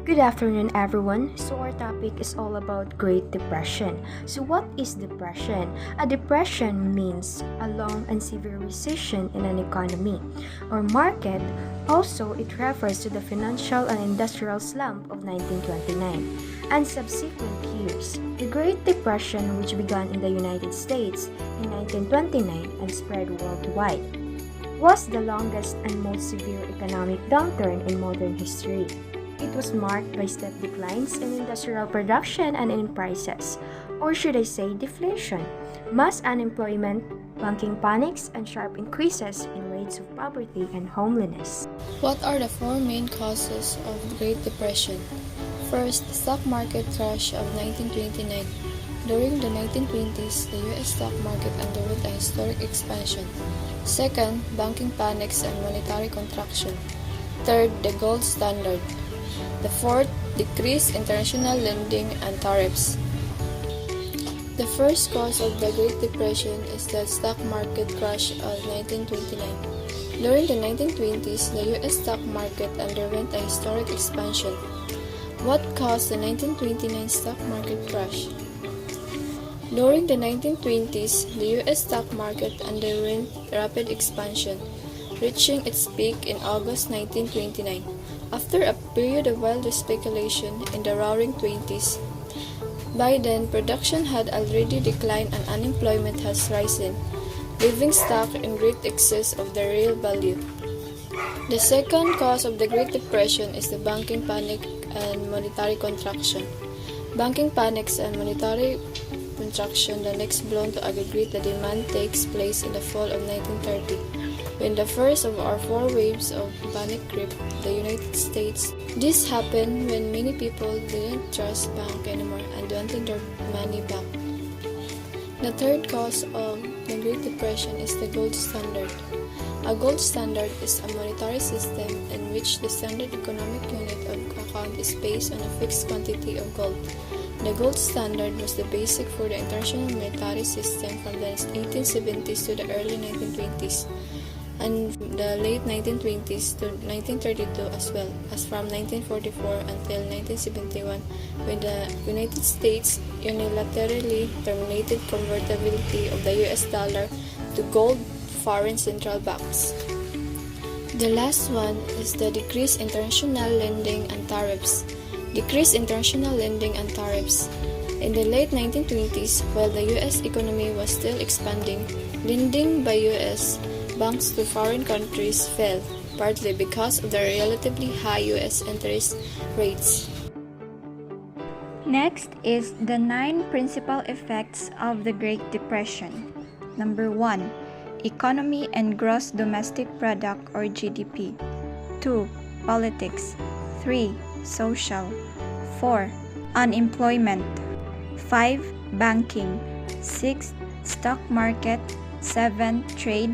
Good afternoon, everyone. So, our topic is all about Great Depression. So, what is depression? A depression means a long and severe recession in an economy or market. Also, it refers to the financial and industrial slump of 1929 and subsequent years. The Great Depression, which began in the United States in 1929 and spread worldwide, was the longest and most severe economic downturn in modern history. It was marked by steep declines in industrial production and in prices, or should I say deflation, mass unemployment, banking panics, and sharp increases in rates of poverty and homelessness. What are the four main causes of the Great Depression? First, the stock market crash of 1929. During the 1920s, the U.S. stock market underwent a historic expansion. Second, banking panics and monetary contraction. Third, the gold standard. The fourth, decreased international lending and tariffs. The first cause of the Great Depression is the stock market crash of 1929. During the 1920s, the U.S. stock market underwent a historic expansion. What caused the 1929 stock market crash? During the 1920s, the U.S. stock market underwent rapid expansion, reaching its peak in August 1929. After a period of wild speculation in the roaring 20s, by then production had already declined and unemployment has risen, leaving stock in great excess of their real value. The second cause of the Great Depression is the banking panic and monetary contraction. Banking panics and monetary contraction, the next blow to aggregate the demand, takes place in the fall of 1930. When the first of our four waves of panic gripped the United States. This happened when many people didn't trust bank anymore and wanted their money back. The third cause of the Great Depression is the gold standard. A gold standard is a monetary system in which the standard economic unit of account is based on a fixed quantity of gold. The gold standard was the basic for the international monetary system from the 1870s to the early 1920s. And the late 1920s to 1932 as well as from 1944 until 1971 when the United States unilaterally terminated convertibility of the US dollar to gold foreign central banks. The last one is the decreased international lending and tariffs. Decreased international lending and tariffs. In the late 1920s, while the US economy was still expanding, lending by US banks to foreign countries fell, partly because of the relatively high U.S. interest rates. Next is the 9 principal effects of the Great Depression. Number 1. Economy and gross domestic product or GDP. 2. Politics. 3. Social. 4. Unemployment. 5. Banking. 6. Stock market. 7. Trade.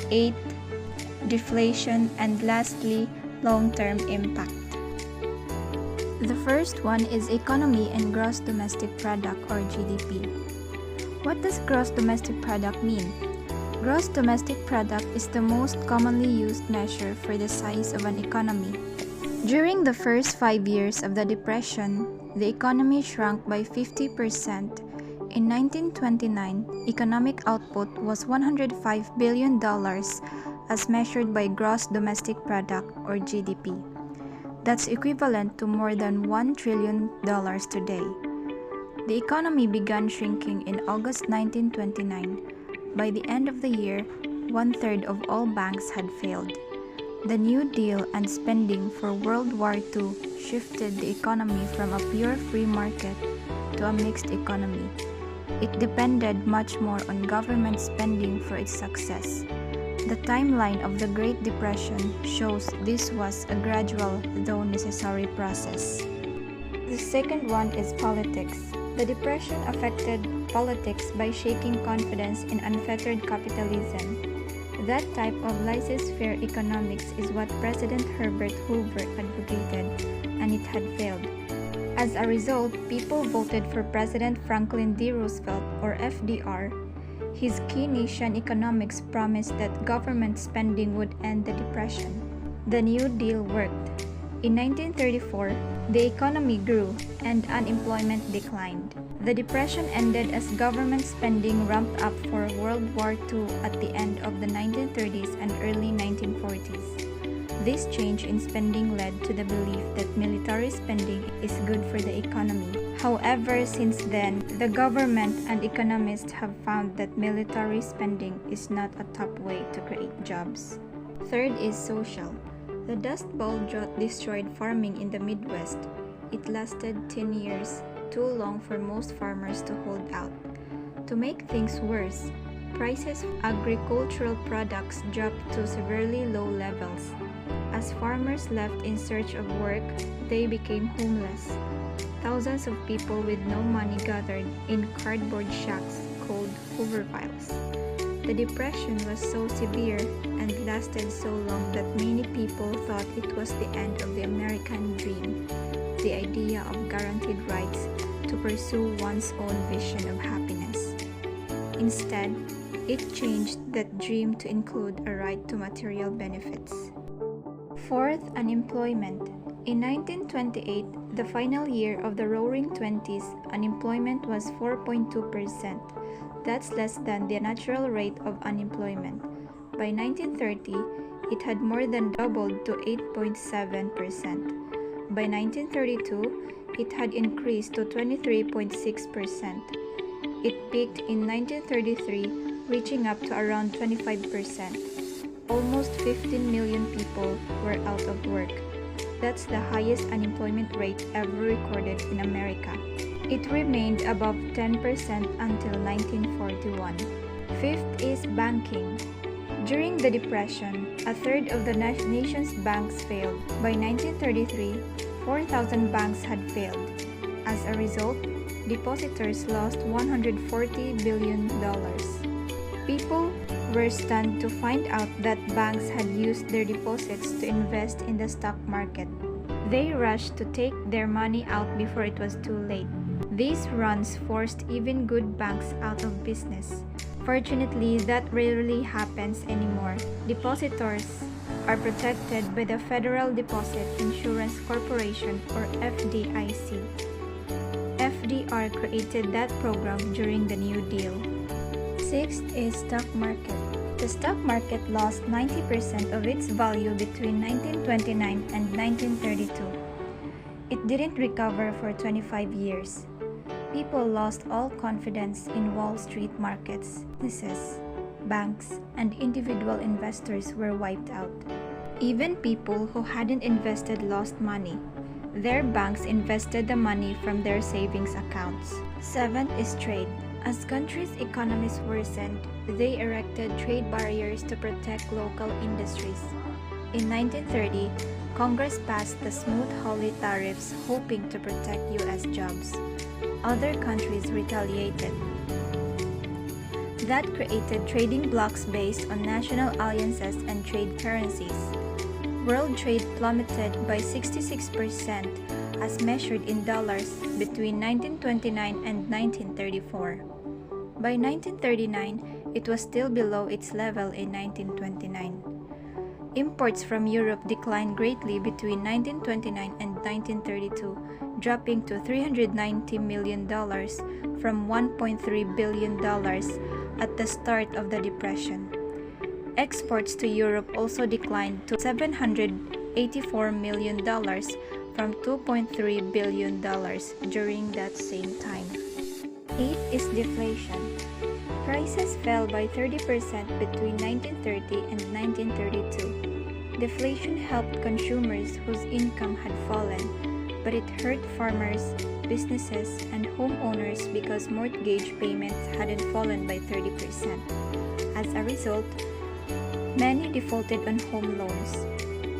8. Deflation, and lastly, long-term impact. The first one is economy and gross domestic product or GDP. What does gross domestic product mean? Gross domestic product is the most commonly used measure for the size of an economy. During the first 5 years of the Depression, the economy shrunk by 50%. In 1929, economic output was $105 billion as measured by gross domestic product or GDP. That's equivalent to more than $1 trillion today. The economy began shrinking in August 1929. By the end of the year, 1/3 of all banks had failed. The New Deal and spending for World War II shifted the economy from a pure free market to a mixed economy. It depended much more on government spending for its success. The timeline of the Great Depression shows this was a gradual, though necessary process. The second one is politics. The Depression affected politics by shaking confidence in unfettered capitalism. That type of laissez-faire economics is what President Herbert Hoover advocated, and it had failed. As a result, people voted for President Franklin D. Roosevelt, or FDR. His Keynesian economics promised that government spending would end the Depression. The New Deal worked. In 1934, the economy grew and unemployment declined. The Depression ended as government spending ramped up for World War II at the end of the 1930s and early 1940s. This change in spending led to the belief that military spending is good for the economy. However, since then, the government and economists have found that military spending is not a top way to create jobs. Third is social. The Dust Bowl drought destroyed farming in the Midwest. It lasted 10 years, too long for most farmers to hold out. To make things worse, prices of agricultural products dropped to severely low levels. As farmers left in search of work, they became homeless. Thousands of people with no money gathered in cardboard shacks called Hoovervilles. The depression was so severe and lasted so long that many people thought it was the end of the American dream, the idea of guaranteed rights to pursue one's own vision of happiness. Instead, it changed that dream to include a right to material benefits. Fourth, unemployment. In 1928, the final year of the Roaring Twenties, unemployment was 4.2%. That's less than the natural rate of unemployment. By 1930, it had more than doubled to 8.7%. By 1932, it had increased to 23.6%. It peaked in 1933, reaching up to around 25%. Almost 15 million people were out of work. That's the highest unemployment rate ever recorded in America. It remained above 10% until 1941. Fifth is banking. During the Depression, a third of the nation's banks failed. By 1933, 4,000 banks had failed. As a result, depositors lost $140 billion. People were stunned to find out that banks had used their deposits to invest in the stock market. They rushed to take their money out before it was too late. These runs forced even good banks out of business. Fortunately, that rarely happens anymore. Depositors are protected by the Federal Deposit Insurance Corporation, or FDIC. FDR created that program during the New Deal. Sixth is stock market. The stock market lost 90% of its value between 1929 and 1932. It didn't recover for 25 years. People lost all confidence in Wall Street markets. Businesses, banks, and individual investors were wiped out. Even people who hadn't invested lost money. Their banks invested the money from their savings accounts. Seventh is trade. As countries' economies worsened, they erected trade barriers to protect local industries. In 1930, Congress passed the Smoot-Hawley tariffs, hoping to protect U.S. jobs. Other countries retaliated. That created trading blocs based on national alliances and trade currencies. World trade plummeted by 66% as measured in dollars between 1929 and 1934. By 1939, it was still below its level in 1929. Imports from Europe declined greatly between 1929 and 1932, dropping to $390 million from $1.3 billion at the start of the Depression. Exports to Europe also declined to $784 million from $2.3 billion during that same time. 8 is deflation. Prices fell by 30% between 1930 and 1932. Deflation helped consumers whose income had fallen, but it hurt farmers, businesses, and homeowners because mortgage payments hadn't fallen by 30%. As a result, many defaulted on home loans.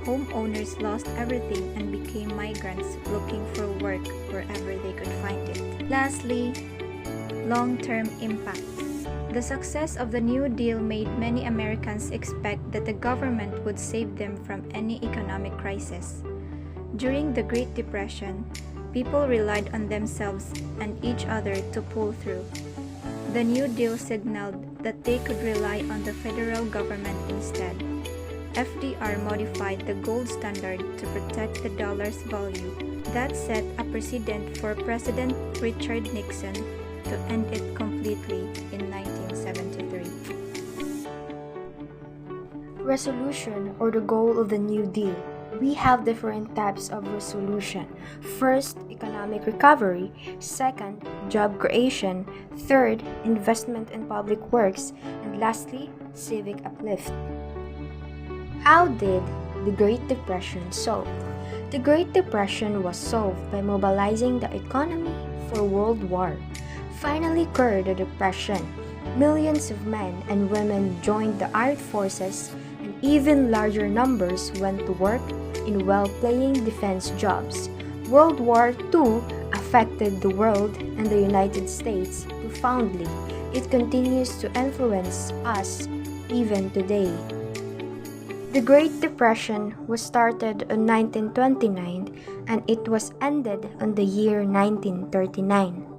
Homeowners lost everything and became migrants looking for work wherever they could find it. Lastly, long-term impact. The success of the New Deal made many Americans expect that the government would save them from any economic crisis. During the Great Depression, people relied on themselves and each other to pull through. The New Deal signaled that they could rely on the federal government instead. FDR modified the gold standard to protect the dollar's value. That set a precedent for President Richard Nixon to end it completely in 1973. Resolution, or the goal of the New Deal. We have different types of resolution. First, economic recovery. Second, job creation. Third, investment in public works. And lastly, civic uplift. How did the Great Depression solve? The Great Depression was solved by mobilizing the economy for World War. Finally cured the Depression. Millions of men and women joined the armed forces, and even larger numbers went to work in well-paying defense jobs. World War II affected the world and the United States profoundly. It continues to influence us even today. The Great Depression was started in 1929 and it was ended in the year 1939.